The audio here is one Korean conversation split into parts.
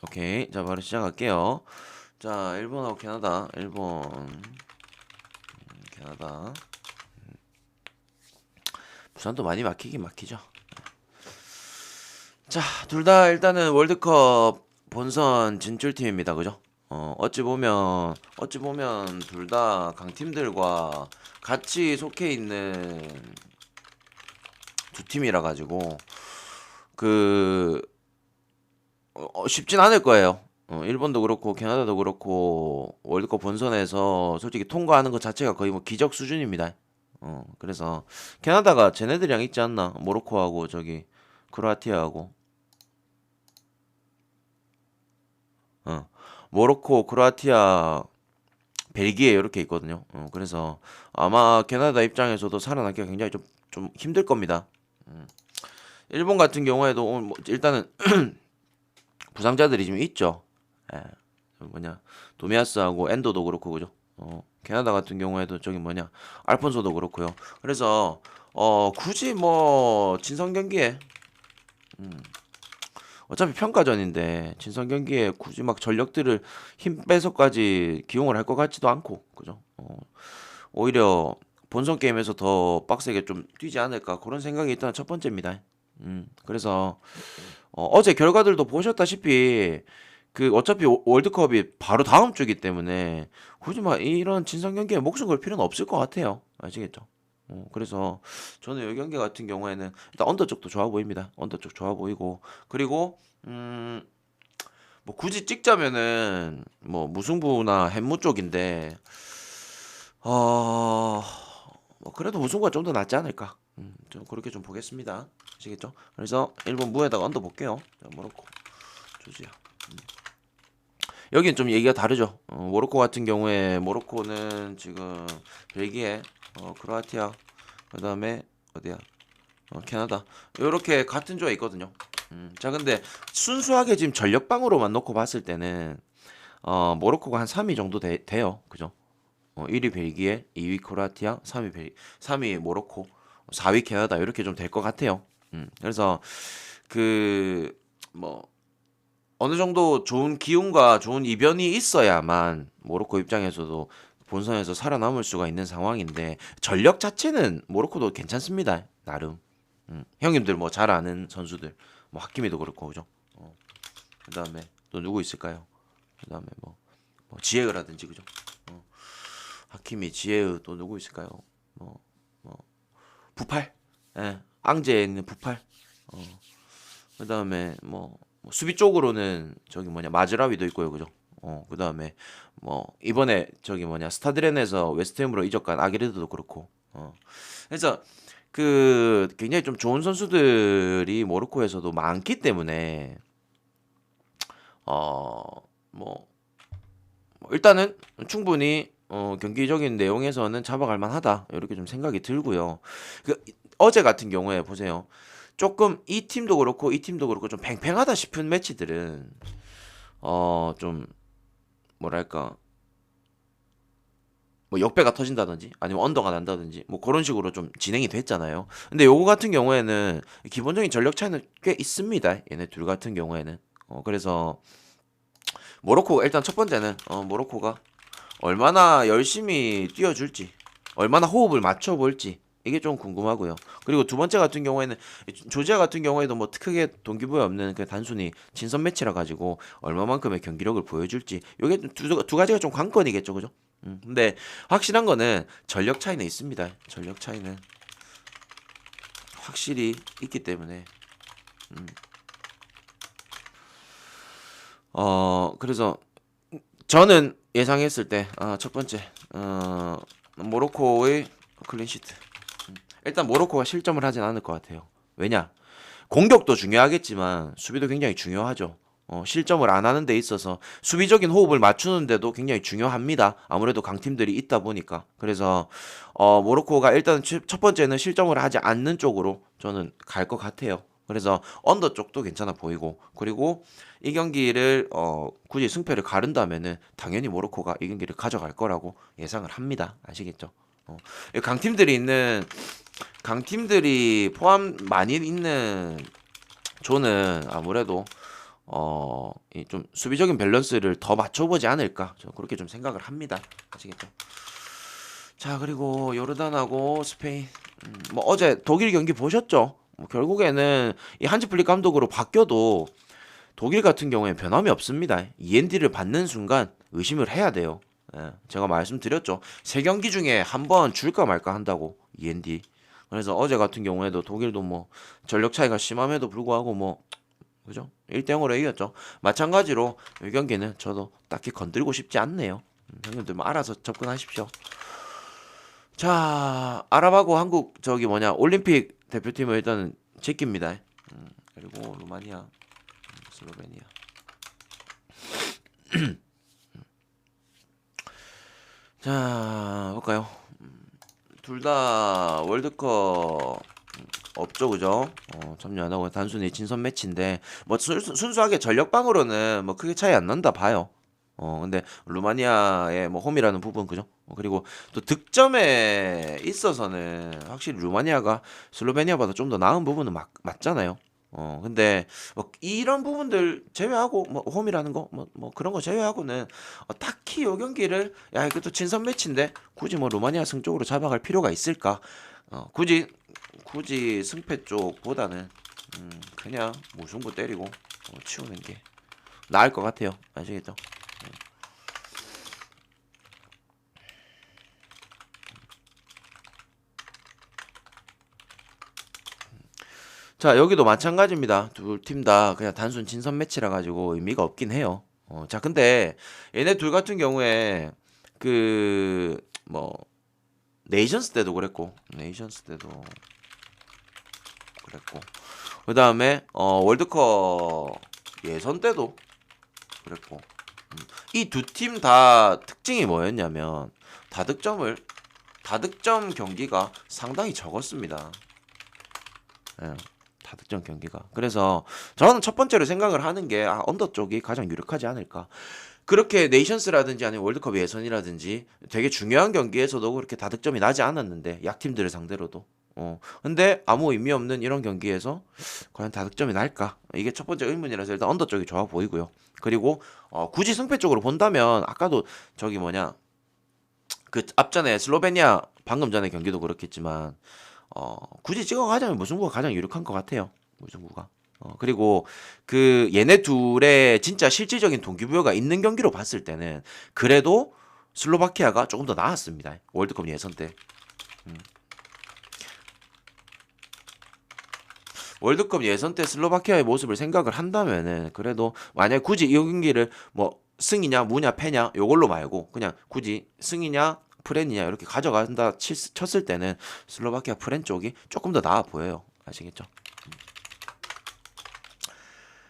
오케이. 자, 바로 시작할게요. 자, 일본하고 캐나다. 일본, 캐나다. 부산도 많이 막히긴 막히죠. 자, 둘 다 일단은 월드컵 본선 진출팀입니다. 그죠? 어찌 보면 둘 다 강팀들과 같이 속해 있는 두 팀이라 가지고 그 쉽진 않을 거예요. 일본도 그렇고 캐나다도 그렇고 월드컵 본선에서 솔직히 통과하는 것 자체가 거의 뭐 기적 수준입니다. 그래서 캐나다가 쟤네들이랑 있지 않나? 모로코하고 저기 크로아티아하고 어, 모로코, 크로아티아, 벨기에 이렇게 있거든요. 그래서 아마 캐나다 입장에서도 살아남기가 굉장히 좀 힘들 겁니다. 일본 같은 경우에도 오늘 뭐 일단은 부상자들이 좀 있죠. 예, 뭐냐 도미아스하고 엔도도 그렇고 그죠. 캐나다 같은 경우에도 저기 뭐냐 알폰소도 그렇고요. 그래서 굳이 뭐 친선 경기에 어차피 평가전인데 친선 경기에 굳이 막 전력들을 힘 빼서까지 기용을 할 것 같지도 않고 그죠. 오히려 본선 게임에서 더 빡세게 좀 뛰지 않을까 그런 생각이 일단 첫 번째입니다. 그래서 어제 결과들도 보셨다시피 그 어차피 월드컵이 바로 다음 주기 때문에 굳이 막 이런 친선 경기에 목숨 걸 필요는 없을 것 같아요. 아시겠죠? 그래서 저는 이 경기 같은 경우에는 일단 언더 쪽도 좋아 보입니다. 언더 쪽 좋아 보이고 그리고 뭐 굳이 찍자면은 뭐 무승부나 햄무 쪽인데 어, 뭐 그래도 무승부가 좀 더 낫지 않을까? 좀 그렇게 좀 보겠습니다. 아시겠죠? 그래서 일본 무에다가 언더 볼게요. 자, 모로코, 조지아. 여긴 좀 얘기가 다르죠. 모로코 같은 경우에 모로코는 지금 벨기에, 크로아티아, 그다음에 어디야? 캐나다. 이렇게 같은 조에 있거든요. 자, 근데 순수하게 지금 전력방으로만 놓고 봤을 때는 모로코가 한 3위 정도 돼요. 그죠? 1위 벨기에, 2위 크로아티아, 3위 모로코, 4위 캐나다 이렇게 좀 될 것 같아요. 그래서 그 뭐 어느 정도 좋은 기운과 좋은 이변이 있어야만 모로코 입장에서도 본선에서 살아남을 수가 있는 상황인데 전력 자체는 모로코도 괜찮습니다. 나름. 형님들 뭐 잘 아는 선수들 뭐 하키미도 그렇고 그죠? 그다음에 또 누구 있을까요? 그다음에 뭐 지에우라든지 그죠? 하키미, 지에우 또 누구 있을까요? 뭐, 뭐 부팔, 예, 앙제에 있는 부팔. 그다음에 뭐 수비 쪽으로는 저기 뭐냐 마즈라위도 있고요, 그죠? 그다음에 뭐 이번에 저기 뭐냐 스타드렌에서 웨스트햄으로 이적간 아게르드도 그렇고. 그래서 그 굉장히 좀 좋은 선수들이 모로코에서도 많기 때문에 뭐 일단은 충분히 경기적인 내용에서는 잡아갈 만하다 이렇게 좀 생각이 들고요. 그 어제 같은 경우에 보세요. 조금 이 팀도 그렇고 이 팀도 그렇고 좀 팽팽하다 싶은 매치들은 좀 뭐랄까 뭐 역배가 터진다든지 아니면 언더가 난다든지 뭐 그런 식으로 좀 진행이 됐잖아요. 근데 요거 같은 경우에는 기본적인 전력 차이는 꽤 있습니다. 얘네 둘 같은 경우에는 그래서 모로코가 일단 첫 번째는 모로코가 얼마나 열심히 뛰어줄지, 얼마나 호흡을 맞춰볼지 이게 좀 궁금하고요. 그리고 두 번째 같은 경우에는 조지아 같은 경우에도 뭐 크게 동기부여 없는 그 단순히 친선 매치라 가지고 얼마만큼의 경기력을 보여줄지 이게 두 가지가 좀 관건이겠죠, 그죠? 근데 확실한 거는 전력 차이는 있습니다. 전력 차이는 확실히 있기 때문에 그래서 저는 예상했을 때 첫 번째 모로코의 클린시트. 일단 모로코가 실점을 하진 않을 것 같아요. 왜냐? 공격도 중요하겠지만 수비도 굉장히 중요하죠. 실점을 안 하는 데 있어서 수비적인 호흡을 맞추는데도 굉장히 중요합니다. 아무래도 강팀들이 있다 보니까. 그래서 모로코가 일단 첫 번째는 실점을 하지 않는 쪽으로 저는 갈 것 같아요. 그래서 언더 쪽도 괜찮아 보이고 그리고 이 경기를 굳이 승패를 가른다면은 당연히 모로코가 이 경기를 가져갈 거라고 예상을 합니다. 아시겠죠? 강팀들이 있는 강팀들이 포함 많이 있는 조는 아무래도 이 좀 수비적인 밸런스를 더 맞춰보지 않을까. 저 그렇게 좀 생각을 합니다. 아시겠죠? 자, 그리고 요르단하고 스페인. 뭐 어제 독일 경기 보셨죠? 뭐 결국에는 이 한지 플릭 감독으로 바뀌어도 독일 같은 경우에 변함이 없습니다. END를 받는 순간 의심을 해야 돼요. 예, 제가 말씀드렸죠. 세 경기 중에 한 번 줄까 말까 한다고 END. 그래서 어제 같은 경우에도 독일도 뭐 전력 차이가 심함에도 불구하고 뭐 그죠? 1대0으로 이겼죠. 마찬가지로 이 경기는 저도 딱히 건들고 싶지 않네요. 형님들 뭐 알아서 접근하십시오. 자, 아랍하고 한국 저기 뭐냐 올림픽 대표팀을 일단은 제낍니다. 그리고 루마니아, 슬로베니아. 자, 볼까요? 둘 다 월드컵 없죠, 그죠? 참여 안 하고 단순히 진선 매치인데 뭐 순수하게 전력방으로는 뭐 크게 차이 안 난다 봐요. 근데 루마니아의 뭐 홈이라는 부분 그죠? 그리고 또 득점에 있어서는 확실히 루마니아가 슬로베니아보다 좀 더 나은 부분은 맞잖아요. 근데 뭐 이런 부분들 제외하고 뭐 홈이라는 거 뭐 그런 거 제외하고는 딱히 요 경기를 야 이것도 친선 매치인데 굳이 뭐 루마니아 승 쪽으로 잡아갈 필요가 있을까? 굳이 승패 쪽보다는 그냥 무승부 때리고 치우는 게 나을 것 같아요. 아시겠죠? 자, 여기도 마찬가지입니다. 둘 팀 다 그냥 단순 진선 매치라 가지고 의미가 없긴 해요. 자, 근데 얘네 둘 같은 경우에 그 뭐 네이션스 때도 그랬고, 그다음에 월드컵 예선 때도 그랬고, 이 두 팀 다 특징이 뭐였냐면 다득점 경기가 상당히 적었습니다. 예. 다득점 경기가. 그래서 저는 첫 번째로 생각을 하는 게 언더 쪽이 가장 유력하지 않을까. 그렇게 네이션스라든지 아니면 월드컵 예선이라든지 되게 중요한 경기에서도 그렇게 다득점이 나지 않았는데 약팀들을 상대로도. 근데 아무 의미 없는 이런 경기에서 과연 다득점이 날까? 이게 첫 번째 의문이라서 일단 언더 쪽이 좋아 보이고요. 그리고 굳이 승패 쪽으로 본다면 아까도 저기 뭐냐 그 앞전에 슬로베니아 방금 전에 경기도 그렇겠지만 굳이 찍어가자면 무승부가 가장 유력한 것 같아요. 무승부가. 그리고 그 얘네 둘의 진짜 실질적인 동기부여가 있는 경기로 봤을 때는 그래도 슬로바키아가 조금 더 나았습니다. 월드컵 예선 때. 월드컵 예선 때 슬로바키아의 모습을 생각을 한다면은 그래도 만약 굳이 이 경기를 뭐 승이냐 무냐 패냐 요걸로 말고 그냥 굳이 승이냐 프렌이냐 이렇게 가져간다 쳤을 때는 슬로바키아 프렌 쪽이 조금 더 나아 보여요. 아시겠죠?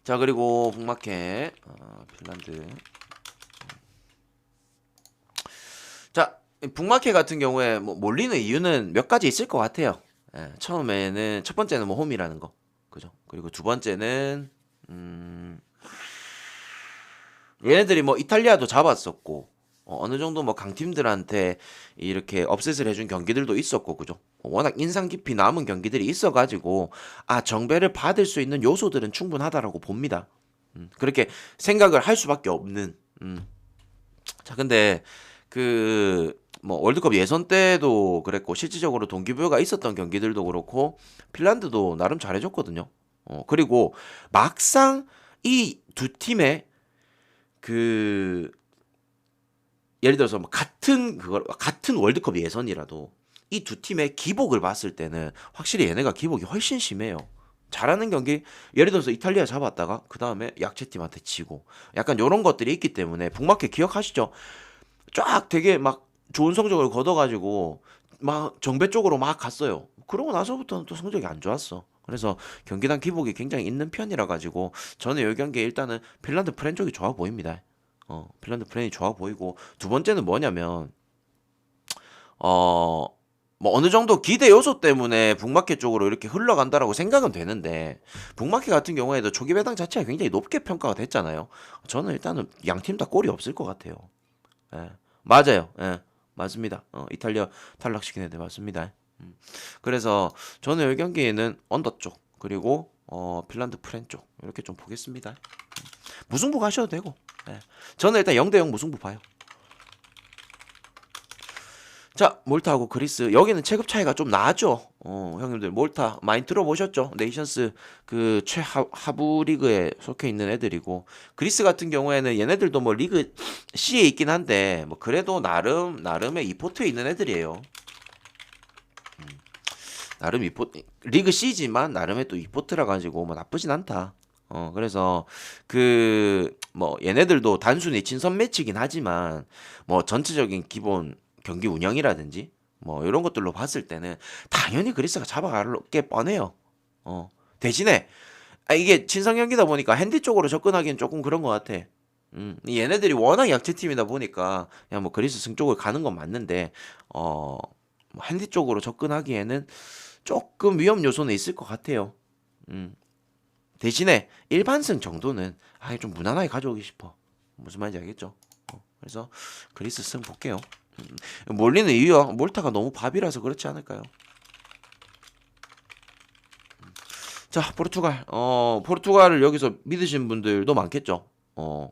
자, 그리고 북마켓 핀란드. 자, 북마켓 같은 경우에 뭐 몰리는 이유는 몇 가지 있을 것 같아요. 처음에는 첫 번째는 뭐 홈이라는 거, 그죠? 그리고 두 번째는 얘네들이 뭐 이탈리아도 잡았었고 어느 정도 뭐 강팀들한테 이렇게 업셋을 해준 경기들도 있었고 그죠? 워낙 인상 깊이 남은 경기들이 있어가지고 정배를 받을 수 있는 요소들은 충분하다라고 봅니다. 그렇게 생각을 할 수밖에 없는. 자, 근데 그 뭐 월드컵 예선 때도 그랬고 실질적으로 동기부여가 있었던 경기들도 그렇고 핀란드도 나름 잘해줬거든요. 그리고 막상 이 두 팀의 그 예를 들어서 뭐 같은 월드컵 예선이라도 이 두 팀의 기복을 봤을 때는 확실히 얘네가 기복이 훨씬 심해요. 잘하는 경기 예를 들어서 이탈리아 잡았다가 그 다음에 약체팀한테 지고 약간 이런 것들이 있기 때문에 북마켓 기억하시죠? 쫙 되게 막 좋은 성적을 거둬가지고 막 정배 쪽으로 막 갔어요. 그러고 나서부터는 또 성적이 안 좋았어. 그래서 경기당 기복이 굉장히 있는 편이라 가지고 저는 이 경기에 일단은 핀란드 프렌 쪽이 좋아 보입니다. 핀란드 프렌이 좋아 보이고 두 번째는 뭐냐면 어 뭐 어느 정도 기대 요소 때문에 북마켓 쪽으로 이렇게 흘러간다라고 생각은 되는데 북마켓 같은 경우에도 초기 배당 자체가 굉장히 높게 평가가 됐잖아요. 저는 일단은 양 팀 다 골이 없을 것 같아요. 예. 맞아요. 예. 맞습니다. 이탈리아 탈락시킨 애들 맞습니다. 그래서 저는 이 경기에는 언더 쪽 그리고 핀란드 프렌 쪽 이렇게 좀 보겠습니다. 무승부 가셔도 되고. 예. 저는 일단 0대0 무승부 봐요. 자, 몰타하고 그리스. 여기는 체급 차이가 좀 나죠. 형님들 몰타 많이 들어보셨죠? 네이션스 그 최하부 리그에 속해 있는 애들이고, 그리스 같은 경우에는 얘네들도 뭐 리그 C에 있긴 한데 뭐 그래도 나름의 이포트에 있는 애들이에요. 나름 이포트 리그 C지만 나름의 또 이포트라 가지고 뭐 나쁘진 않다. 그래서 그 뭐 얘네들도 단순히 친선 매치긴 하지만 뭐 전체적인 기본 경기 운영이라든지 뭐 이런 것들로 봤을 때는 당연히 그리스가 잡아갈 게 뻔해요. 대신에 이게 친선 경기다 보니까 핸디 쪽으로 접근하기는 조금 그런 것 같아. 얘네들이 워낙 약체팀이다 보니까 그냥 뭐 그리스 승 쪽을 가는 건 맞는데 뭐 핸디 쪽으로 접근하기에는 조금 위험 요소는 있을 것 같아요. 음. 대신에 일반승 정도는 좀 무난하게 가져오기 싶어. 무슨 말인지 알겠죠? 그래서 그리스 승 볼게요. 몰리는 이유야 몰타가 너무 밥이라서 그렇지 않을까요? 자, 포르투갈을 여기서 믿으신 분들도 많겠죠.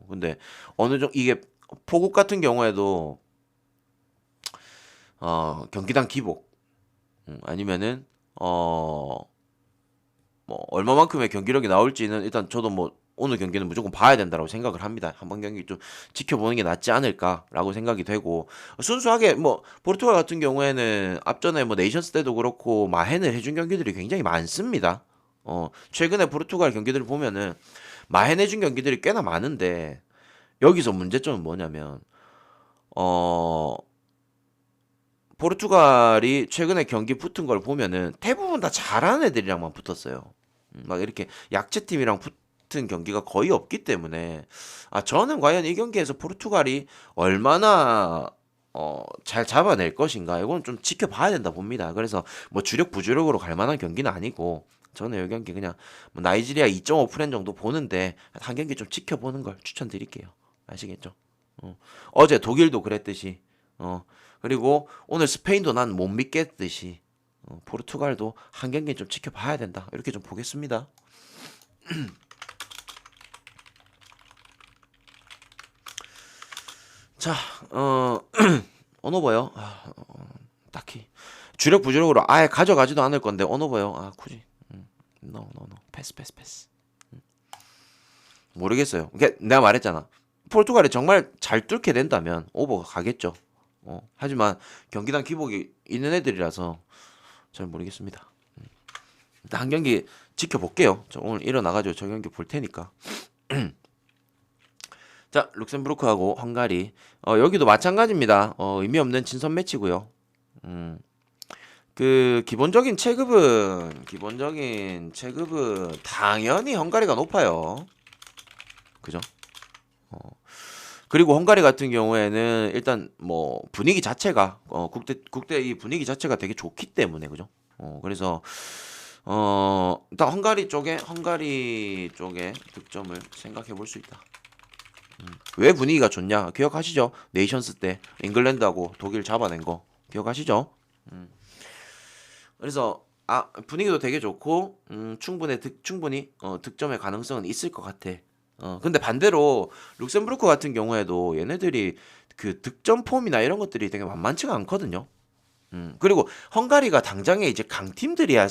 근데 어느 정도 이게 포국 같은 경우에도 경기당 기복, 아니면은 뭐 얼마만큼의 경기력이 나올지는 일단 저도 뭐 오늘 경기는 무조건 봐야 된다고 생각을 합니다. 한번 경기 좀 지켜보는 게 낫지 않을까라고 생각이 되고, 순수하게 뭐 포르투갈 같은 경우에는 앞전에 뭐 네이션스 때도 그렇고 마헨을 해준 경기들이 굉장히 많습니다. 최근에 포르투갈 경기들을 보면은 마헨 해준 경기들이 꽤나 많은데, 여기서 문제점은 뭐냐면 어 포르투갈이 최근에 경기 붙은 걸 보면은 대부분 다 잘하는 애들이랑만 붙었어요. 막 이렇게 약체팀이랑 붙은 경기가 거의 없기 때문에 저는 과연 이 경기에서 포르투갈이 얼마나 잘 잡아낼 것인가, 이건 좀 지켜봐야 된다 봅니다. 그래서 뭐 주력 부주력으로 갈 만한 경기는 아니고, 저는 이 경기 그냥 뭐 나이지리아 2.5프렌 정도 보는데 한 경기 좀 지켜보는 걸 추천드릴게요. 아시겠죠? 어제 독일도 그랬듯이, 그리고 오늘 스페인도 난 못 믿겠듯이, 포르투갈도 한 경기 좀 지켜봐야 된다, 이렇게 좀 보겠습니다. 자, 언어버요. 딱히 주력 부주력으로 아예 가져가지도 않을 건데 언어버요. 굳이. No, no, no. 패스. 모르겠어요. 그러니까 내가 말했잖아. 포르투갈이 정말 잘 뚫게 된다면 오버가 가겠죠. 하지만 경기당 기복이 있는 애들이라서 잘 모르겠습니다. 일단 한 경기 지켜볼게요. 저 오늘 일어나가지고 저 경기 볼 테니까. 자, 룩셈부르크하고 헝가리. 여기도 마찬가지입니다. 의미 없는 친선 매치고요. 그 기본적인 체급은 당연히 헝가리가 높아요. 그죠? 그리고 헝가리 같은 경우에는 일단 뭐 분위기 자체가 국대 이 분위기 자체가 되게 좋기 때문에, 그죠? 그래서 일단 헝가리 쪽에 득점을 생각해 볼 수 있다. 왜 분위기가 좋냐? 기억하시죠? 네이션스 때 잉글랜드하고 독일 잡아낸 거 기억하시죠? 그래서 분위기도 되게 좋고, 충분히 득점의 가능성은 있을 것 같아. 근데 반대로 룩셈부르크 같은 경우에도 얘네들이 그 득점 폼이나 이런 것들이 되게 만만치가 않거든요. 그리고 헝가리가 당장에 이제 강팀들이랑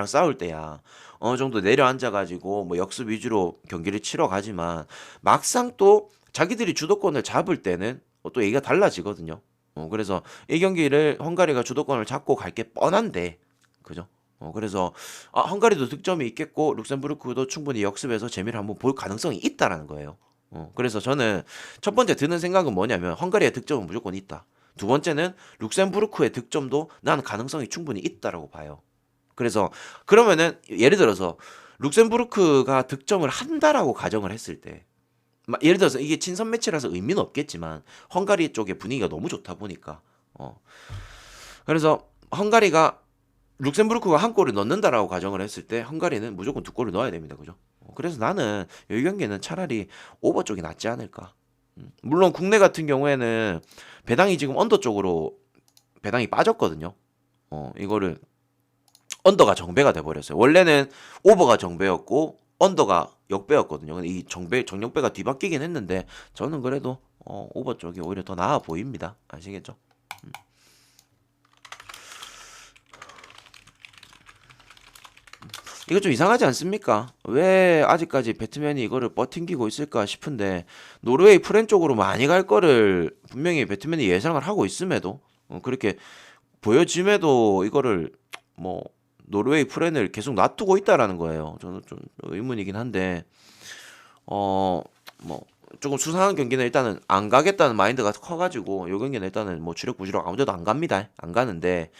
싸울 때야 어느 정도 내려앉아가지고 뭐 역습 위주로 경기를 치러 가지만, 막상 또 자기들이 주도권을 잡을 때는 또 얘기가 달라지거든요. 그래서 이 경기를 헝가리가 주도권을 잡고 갈 게 뻔한데, 그죠? 그래서 헝가리도 득점이 있겠고 룩셈부르크도 충분히 역습해서 재미를 한번 볼 가능성이 있다라는 거예요. 그래서 저는 첫 번째 드는 생각은 뭐냐면 헝가리의 득점은 무조건 있다. 두 번째는 룩셈부르크의 득점도 난 가능성이 충분히 있다라고 봐요. 그래서 그러면은 예를 들어서 룩셈부르크가 득점을 한다라고 가정을 했을 때, 예를 들어서 이게 친선 매치라서 의미는 없겠지만 헝가리 쪽의 분위기가 너무 좋다 보니까, 그래서 헝가리가 룩셈부르크가 한 골을 넣는다라고 가정을 했을 때 헝가리는 무조건 두 골을 넣어야 됩니다. 그죠? 그래서 나는 이 경기는 차라리 오버 쪽이 낫지 않을까. 물론 국내 같은 경우에는 배당이 지금 언더 쪽으로 배당이 빠졌거든요. 이거를 언더가 정배가 돼버렸어요. 원래는 오버가 정배였고 언더가 역배였거든요. 근데 이 정역배가 뒤바뀌긴 했는데 저는 그래도 오버 쪽이 오히려 더 나아 보입니다. 아시겠죠? 이거 좀 이상하지 않습니까? 왜 아직까지 배트맨이 이거를 버팅기고 있을까 싶은데 노르웨이 프렌 쪽으로 많이 갈 거를 분명히 배트맨이 예상을 하고 있음에도 그렇게 보여짐에도 이거를 뭐 노르웨이 프렌을 계속 놔두고 있다라는 거예요. 저는 좀 의문이긴 한데 뭐 조금 수상한 경기는 일단은 안 가겠다는 마인드가 커가지고 요 경기는 일단은 뭐 주력 부주력 아무데도 안 갑니다. 안 가는데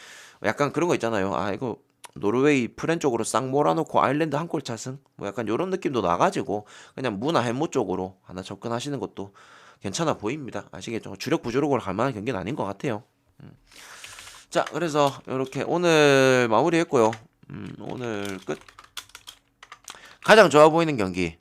약간 그런 거 있잖아요. 아 이거 노르웨이 프렌 쪽으로 싹 몰아놓고 아일랜드 한 골 차승 뭐 약간 요런 느낌도 나가지고 그냥 무나 햄무 쪽으로 하나 접근하시는 것도 괜찮아 보입니다. 아시겠죠? 주력 부주력으로 갈 만한 경기는 아닌 것 같아요. 자 그래서 이렇게 오늘 마무리했고요. 오늘 끝. 가장 좋아 보이는 경기